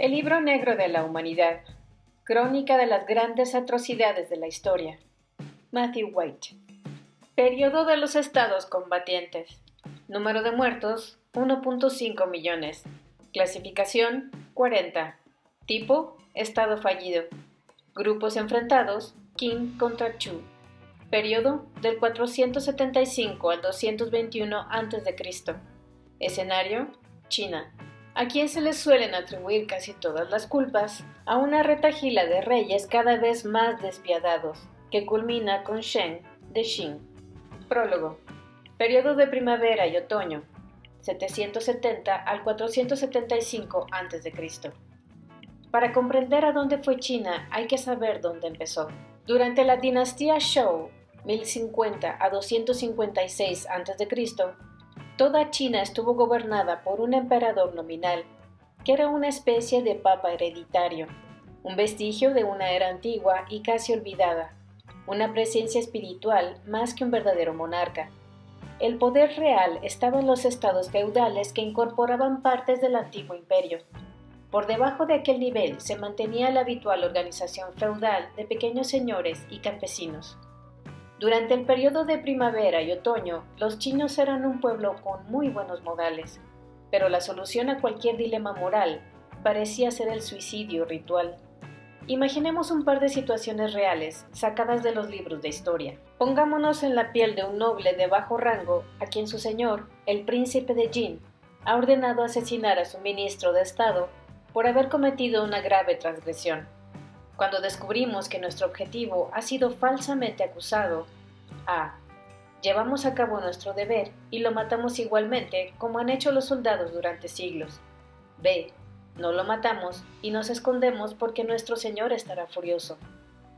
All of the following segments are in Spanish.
El libro negro de la humanidad, crónica de las grandes atrocidades de la historia. Matthew White. Periodo de los estados combatientes. Número de muertos, 1.5 millones. Clasificación, 40. Tipo, estado fallido. Grupos enfrentados, Qin contra Chu. Periodo, del 475 al 221 a.C. Escenario, China. A quien se les suelen atribuir casi todas las culpas, a una retahíla de reyes cada vez más despiadados, que culmina con Sheng de Qin. Prólogo. Periodo de primavera y otoño, 770 al 475 a.C. Para comprender a dónde fue China hay que saber dónde empezó. Durante la dinastía Zhou, 1050 a 256 a.C., toda China estuvo gobernada por un emperador nominal, que era una especie de papa hereditario, un vestigio de una era antigua y casi olvidada, una presencia espiritual más que un verdadero monarca. El poder real estaba en los estados feudales que incorporaban partes del antiguo imperio. Por debajo de aquel nivel se mantenía la habitual organización feudal de pequeños señores y campesinos. Durante el periodo de primavera y otoño, los chinos eran un pueblo con muy buenos modales, pero la solución a cualquier dilema moral parecía ser el suicidio ritual. Imaginemos un par de situaciones reales, sacadas de los libros de historia. Pongámonos en la piel de un noble de bajo rango a quien su señor, el príncipe de Jin, ha ordenado asesinar a su ministro de Estado por haber cometido una grave transgresión. Cuando descubrimos que nuestro objetivo ha sido falsamente acusado, A. Llevamos a cabo nuestro deber y lo matamos igualmente como han hecho los soldados durante siglos. B. No lo matamos y nos escondemos porque nuestro Señor estará furioso.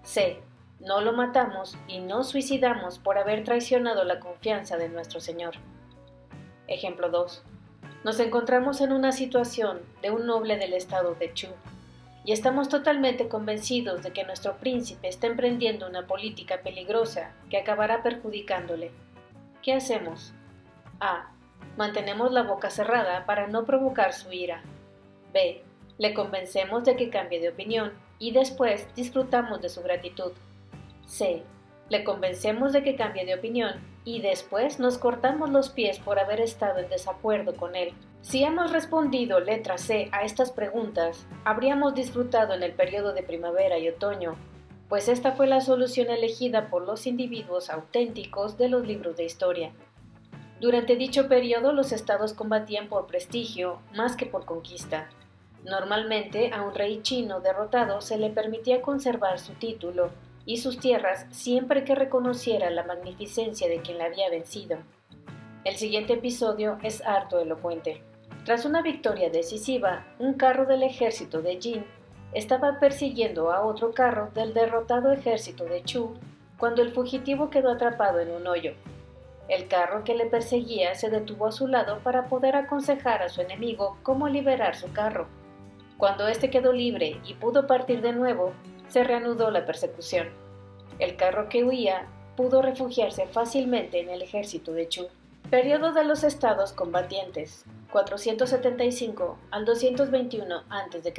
C. No lo matamos y nos suicidamos por haber traicionado la confianza de nuestro Señor. Ejemplo 2. Nos encontramos en una situación de un noble del estado de Chu y estamos totalmente convencidos de que nuestro príncipe está emprendiendo una política peligrosa que acabará perjudicándole. ¿Qué hacemos? A. Mantenemos la boca cerrada para no provocar su ira. B. Le convencemos de que cambie de opinión y después disfrutamos de su gratitud. C. Le convencemos de que cambie de opinión y después nos cortamos los pies por haber estado en desacuerdo con él. Si hemos respondido letra C a estas preguntas, habríamos disfrutado en el periodo de primavera y otoño, pues esta fue la solución elegida por los individuos auténticos de los libros de historia. Durante dicho periodo los estados combatían por prestigio más que por conquista. Normalmente a un rey chino derrotado se le permitía conservar su título y sus tierras siempre que reconociera la magnificencia de quien la había vencido. El siguiente episodio es harto elocuente. Tras una victoria decisiva, un carro del ejército de Jin estaba persiguiendo a otro carro del derrotado ejército de Chu cuando el fugitivo quedó atrapado en un hoyo. El carro que le perseguía se detuvo a su lado para poder aconsejar a su enemigo cómo liberar su carro. Cuando éste quedó libre y pudo partir de nuevo, se reanudó la persecución. El carro que huía pudo refugiarse fácilmente en el ejército de Chu. Periodo de los estados combatientes, 475 al 221 a.C.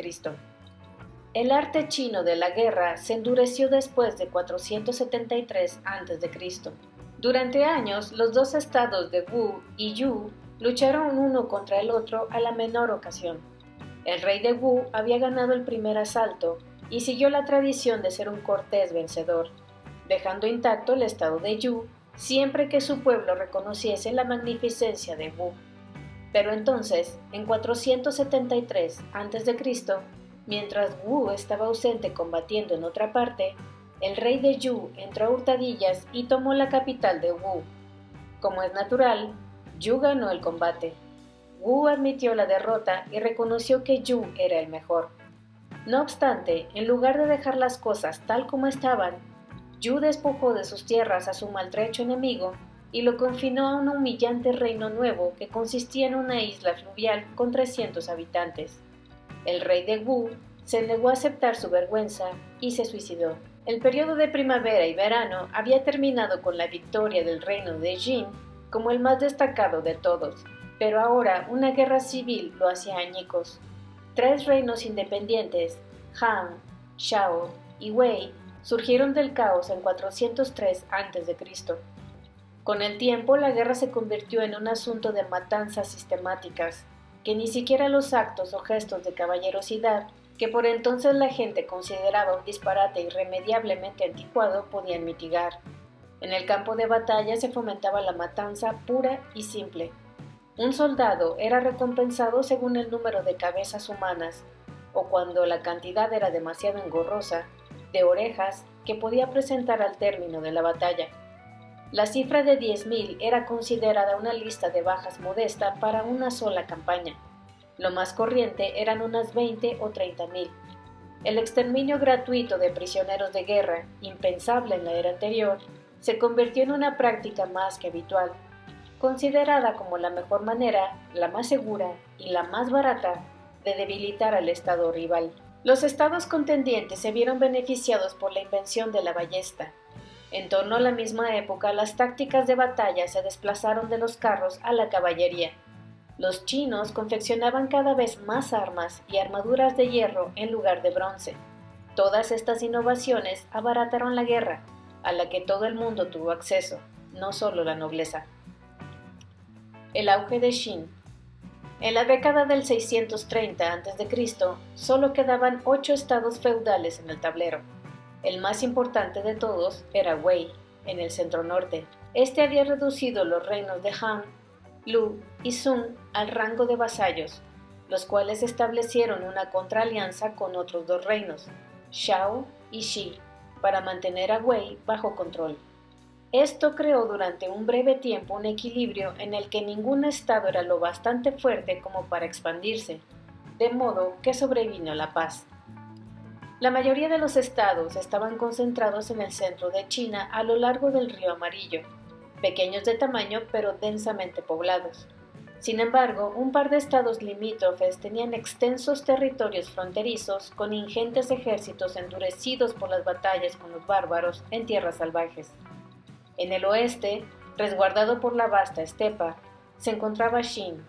El arte chino de la guerra se endureció después de 473 a.C. Durante años, los dos estados de Wu y Yu lucharon uno contra el otro a la menor ocasión. El rey de Wu había ganado el primer asalto y siguió la tradición de ser un cortés vencedor, dejando intacto el estado de Yu siempre que su pueblo reconociese la magnificencia de Wu. Pero entonces, en 473 a.C., mientras Wu estaba ausente combatiendo en otra parte, el rey de Yu entró a hurtadillas y tomó la capital de Wu. Como es natural, Yu ganó el combate. Wu admitió la derrota y reconoció que Yu era el mejor. No obstante, en lugar de dejar las cosas tal como estaban, Yu despojó de sus tierras a su maltrecho enemigo y lo confinó a un humillante reino nuevo que consistía en una isla fluvial con 300 habitantes. El rey de Wu se negó a aceptar su vergüenza y se suicidó. El periodo de primavera y verano había terminado con la victoria del reino de Jin como el más destacado de todos, pero ahora una guerra civil lo hacía añicos. Tres reinos independientes, Han, Shao y Wei, surgieron del caos en 403 a.C. Con el tiempo, la guerra se convirtió en un asunto de matanzas sistemáticas, que ni siquiera los actos o gestos de caballerosidad, que por entonces la gente consideraba un disparate irremediablemente anticuado, podían mitigar. En el campo de batalla se fomentaba la matanza pura y simple. Un soldado era recompensado según el número de cabezas humanas, o cuando la cantidad era demasiado engorrosa, de orejas que podía presentar al término de la batalla. La cifra de 10.000 era considerada una lista de bajas modesta para una sola campaña. Lo más corriente eran unas 20 o 30.000. El exterminio gratuito de prisioneros de guerra, impensable en la era anterior, se convirtió en una práctica más que habitual, considerada como la mejor manera, la más segura y la más barata de debilitar al estado rival. Los estados contendientes se vieron beneficiados por la invención de la ballesta. En torno a la misma época, las tácticas de batalla se desplazaron de los carros a la caballería. Los chinos confeccionaban cada vez más armas y armaduras de hierro en lugar de bronce. Todas estas innovaciones abarataron la guerra, a la que todo el mundo tuvo acceso, no solo la nobleza. El auge de Qin. En la década del 630 a.C., solo quedaban 8 estados feudales en el tablero. El más importante de todos era Wei, en el centro-norte. Este había reducido los reinos de Han, Lu y Sun al rango de vasallos, los cuales establecieron una contraalianza con otros dos reinos, Shao y Shi, para mantener a Wei bajo control. Esto creó durante un breve tiempo un equilibrio en el que ningún estado era lo bastante fuerte como para expandirse, de modo que sobrevino la paz. La mayoría de los estados estaban concentrados en el centro de China a lo largo del río Amarillo, pequeños de tamaño pero densamente poblados. Sin embargo, un par de estados limítrofes tenían extensos territorios fronterizos con ingentes ejércitos endurecidos por las batallas con los bárbaros en tierras salvajes. En el oeste, resguardado por la vasta estepa, se encontraba Qin,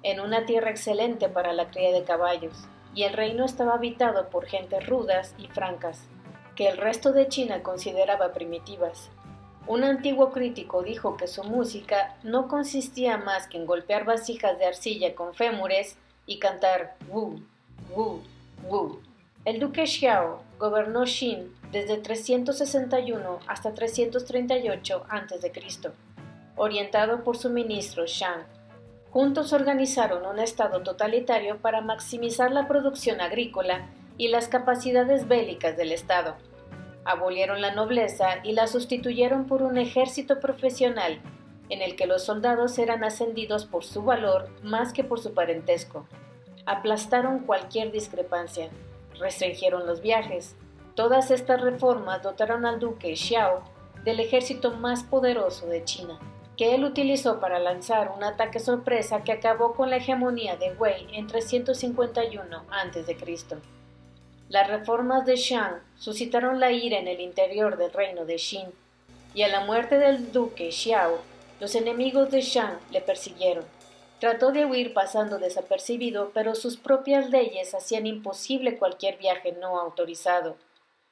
en una tierra excelente para la cría de caballos, y el reino estaba habitado por gentes rudas y francas, que el resto de China consideraba primitivas. Un antiguo crítico dijo que su música no consistía más que en golpear vasijas de arcilla con fémures y cantar wu, wu, wu. El duque Xiao gobernó Qin desde 361 hasta 338 a.C., orientado por su ministro Shang. Juntos organizaron un estado totalitario para maximizar la producción agrícola y las capacidades bélicas del estado. Abolieron la nobleza y la sustituyeron por un ejército profesional, en el que los soldados eran ascendidos por su valor más que por su parentesco. Aplastaron cualquier discrepancia, restringieron los viajes. Todas estas reformas dotaron al duque Xiao del ejército más poderoso de China, que él utilizó para lanzar un ataque sorpresa que acabó con la hegemonía de Wei en 351 a.C. Las reformas de Shang suscitaron la ira en el interior del reino de Qin, y a la muerte del duque Xiao, los enemigos de Shang le persiguieron. Trató de huir pasando desapercibido, pero sus propias leyes hacían imposible cualquier viaje no autorizado.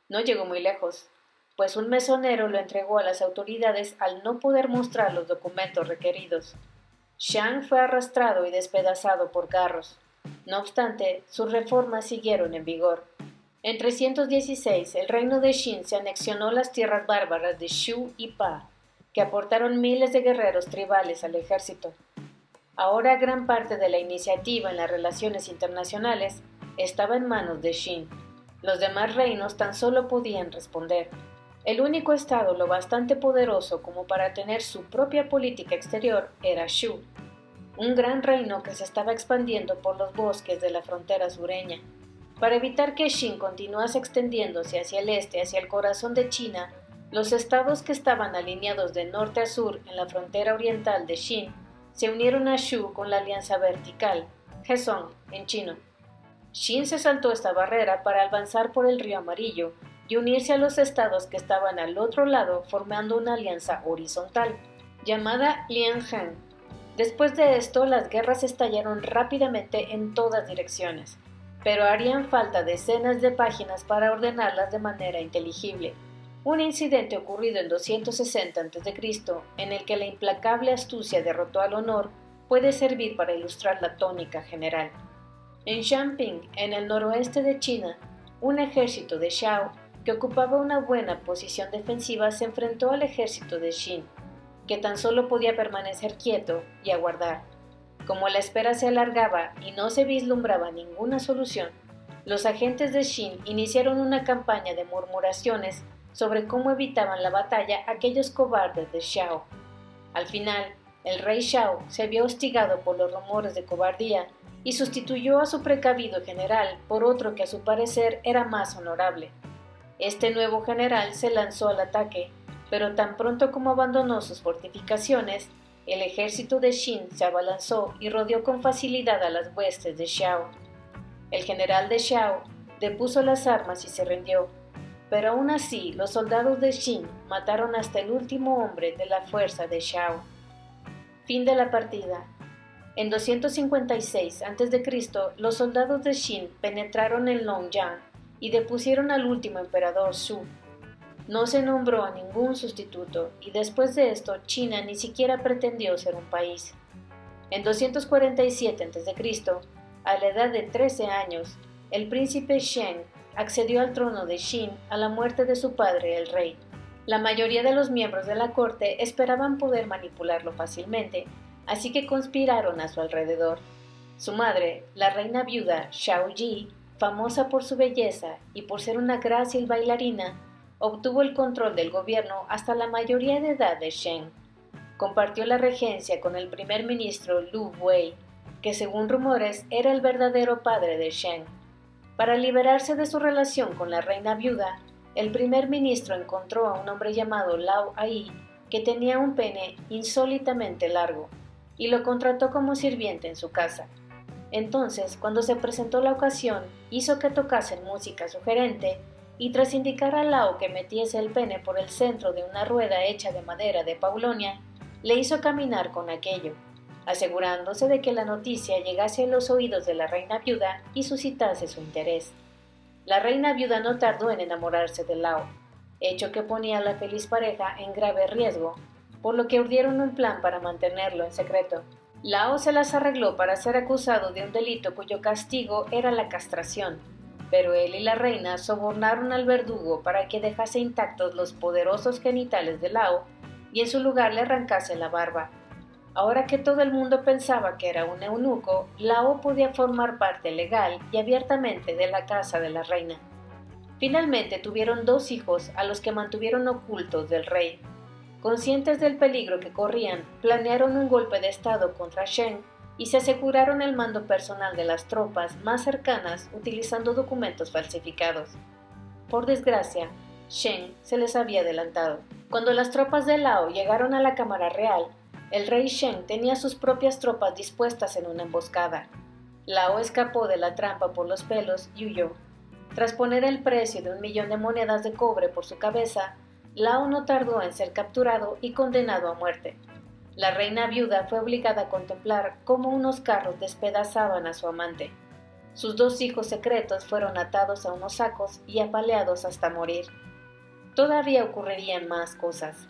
No llegó muy lejos, pues un mesonero lo entregó a las autoridades al no poder mostrar los documentos requeridos. Shang fue arrastrado y despedazado por carros. No obstante, sus reformas siguieron en vigor. En 316, el reino de Qin se anexionó las tierras bárbaras de Shu y Pa, que aportaron miles de guerreros tribales al ejército. Ahora gran parte de la iniciativa en las relaciones internacionales estaba en manos de Qin. Los demás reinos tan solo podían responder. El único estado lo bastante poderoso como para tener su propia política exterior era Shu, un gran reino que se estaba expandiendo por los bosques de la frontera sureña. Para evitar que Qin continuase extendiéndose hacia el este, hacia el corazón de China, los estados que estaban alineados de norte a sur en la frontera oriental de Qin se unieron a Shu con la alianza vertical, Hezong en chino. Qin se saltó esta barrera para avanzar por el río Amarillo y unirse a los estados que estaban al otro lado formando una alianza horizontal, llamada Lianheng. Después de esto, las guerras estallaron rápidamente en todas direcciones. pero harían falta decenas de páginas para ordenarlas de manera inteligible. Un incidente ocurrido en 260 a.C., en el que la implacable astucia derrotó al honor, puede servir para ilustrar la tónica general. En Xianping, en el noroeste de China, un ejército de Shao, que ocupaba una buena posición defensiva, se enfrentó al ejército de Xin, que tan solo podía permanecer quieto y aguardar. Como la espera se alargaba y no se vislumbraba ninguna solución, los agentes de Xin iniciaron una campaña de murmuraciones sobre cómo evitaban la batalla aquellos cobardes de Shao. Al final, el rey Shao se vio hostigado por los rumores de cobardía y sustituyó a su precavido general por otro que a su parecer era más honorable. Este nuevo general se lanzó al ataque, pero tan pronto como abandonó sus fortificaciones, el ejército de Xin se abalanzó y rodeó con facilidad a las huestes de Shao. El general de Shao depuso las armas y se rindió, pero aún así los soldados de Xin mataron hasta el último hombre de la fuerza de Shao. Fin de la partida. En 256 a.C., los soldados de Xin penetraron en Longyang y depusieron al último emperador Zhou. No se nombró a ningún sustituto y después de esto China ni siquiera pretendió ser un país. En 247 a.C., a la edad de 13 años, el príncipe Sheng accedió al trono de Xin a la muerte de su padre, el rey. La mayoría de los miembros de la corte esperaban poder manipularlo fácilmente, así que conspiraron a su alrededor. Su madre, la reina viuda Shao Ji, famosa por su belleza y por ser una grácil bailarina, obtuvo el control del gobierno hasta la mayoría de edad de Sheng. Compartió la regencia con el primer ministro Lu Wei, que según rumores era el verdadero padre de Sheng. Para liberarse de su relación con la reina viuda, el primer ministro encontró a un hombre llamado Lao Ai, que tenía un pene insólitamente largo, y lo contrató como sirviente en su casa. Entonces, cuando se presentó la ocasión, hizo que tocasen música sugerente y tras indicar a Lao que metiese el pene por el centro de una rueda hecha de madera de paulonia, le hizo caminar con aquello, asegurándose de que la noticia llegase a los oídos de la reina viuda y suscitase su interés. La reina viuda no tardó en enamorarse de Lao, hecho que ponía a la feliz pareja en grave riesgo, por lo que urdieron un plan para mantenerlo en secreto. Lao se las arregló para ser acusado de un delito cuyo castigo era la castración, pero él y la reina sobornaron al verdugo para que dejase intactos los poderosos genitales de Lao y en su lugar le arrancase la barba. Ahora que todo el mundo pensaba que era un eunuco, Lao podía formar parte legal y abiertamente de la casa de la reina. Finalmente tuvieron 2 hijos a los que mantuvieron ocultos del rey. Conscientes del peligro que corrían, planearon un golpe de estado contra Sheng y se aseguraron el mando personal de las tropas más cercanas utilizando documentos falsificados. Por desgracia, Sheng se les había adelantado. Cuando las tropas de Lao llegaron a la cámara real, el rey Sheng tenía sus propias tropas dispuestas en una emboscada. Lao escapó de la trampa por los pelos y huyó. Tras poner el precio de 1.000.000 de monedas de cobre por su cabeza, Lao no tardó en ser capturado y condenado a muerte. La reina viuda fue obligada a contemplar cómo unos carros despedazaban a su amante. Sus 2 hijos secretos fueron atados a unos sacos y apaleados hasta morir. Todavía ocurrirían más cosas.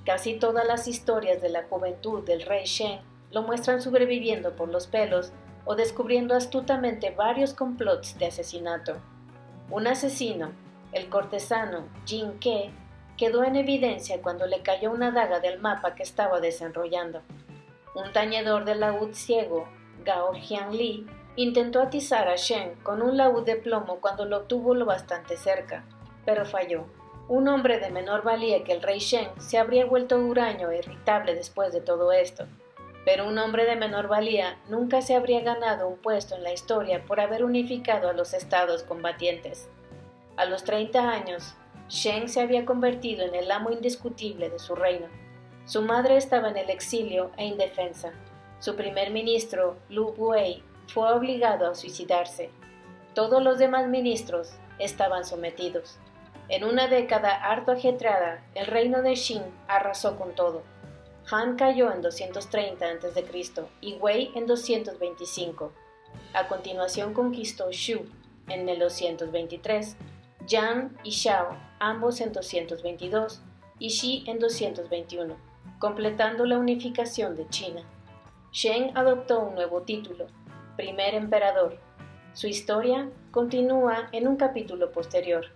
Casi todas las historias de la juventud del rey Sheng lo muestran sobreviviendo por los pelos o descubriendo astutamente varios complots de asesinato. Un asesino, el cortesano Jin Ke, quedó en evidencia cuando le cayó una daga del mapa que estaba desenrollando. Un tañedor de laúd ciego, Gao Jianli, intentó atizar a Sheng con un laúd de plomo cuando lo obtuvo lo bastante cerca, pero falló. Un hombre de menor valía que el rey Sheng se habría vuelto huraño e irritable después de todo esto, pero un hombre de menor valía nunca se habría ganado un puesto en la historia por haber unificado a los estados combatientes. A los 30 años, Sheng se había convertido en el amo indiscutible de su reino. Su madre estaba en el exilio e indefensa. Su primer ministro, Lu Wei, fue obligado a suicidarse. Todos los demás ministros estaban sometidos. En una década harto ajetreada, el reino de Xin arrasó con todo. Han cayó en 230 a.C. y Wei en 225. A continuación conquistó Shu en el 223, Yan y Shao, ambos en 222, y Shi en 221, completando la unificación de China. Sheng adoptó un nuevo título, primer emperador. Su historia continúa en un capítulo posterior.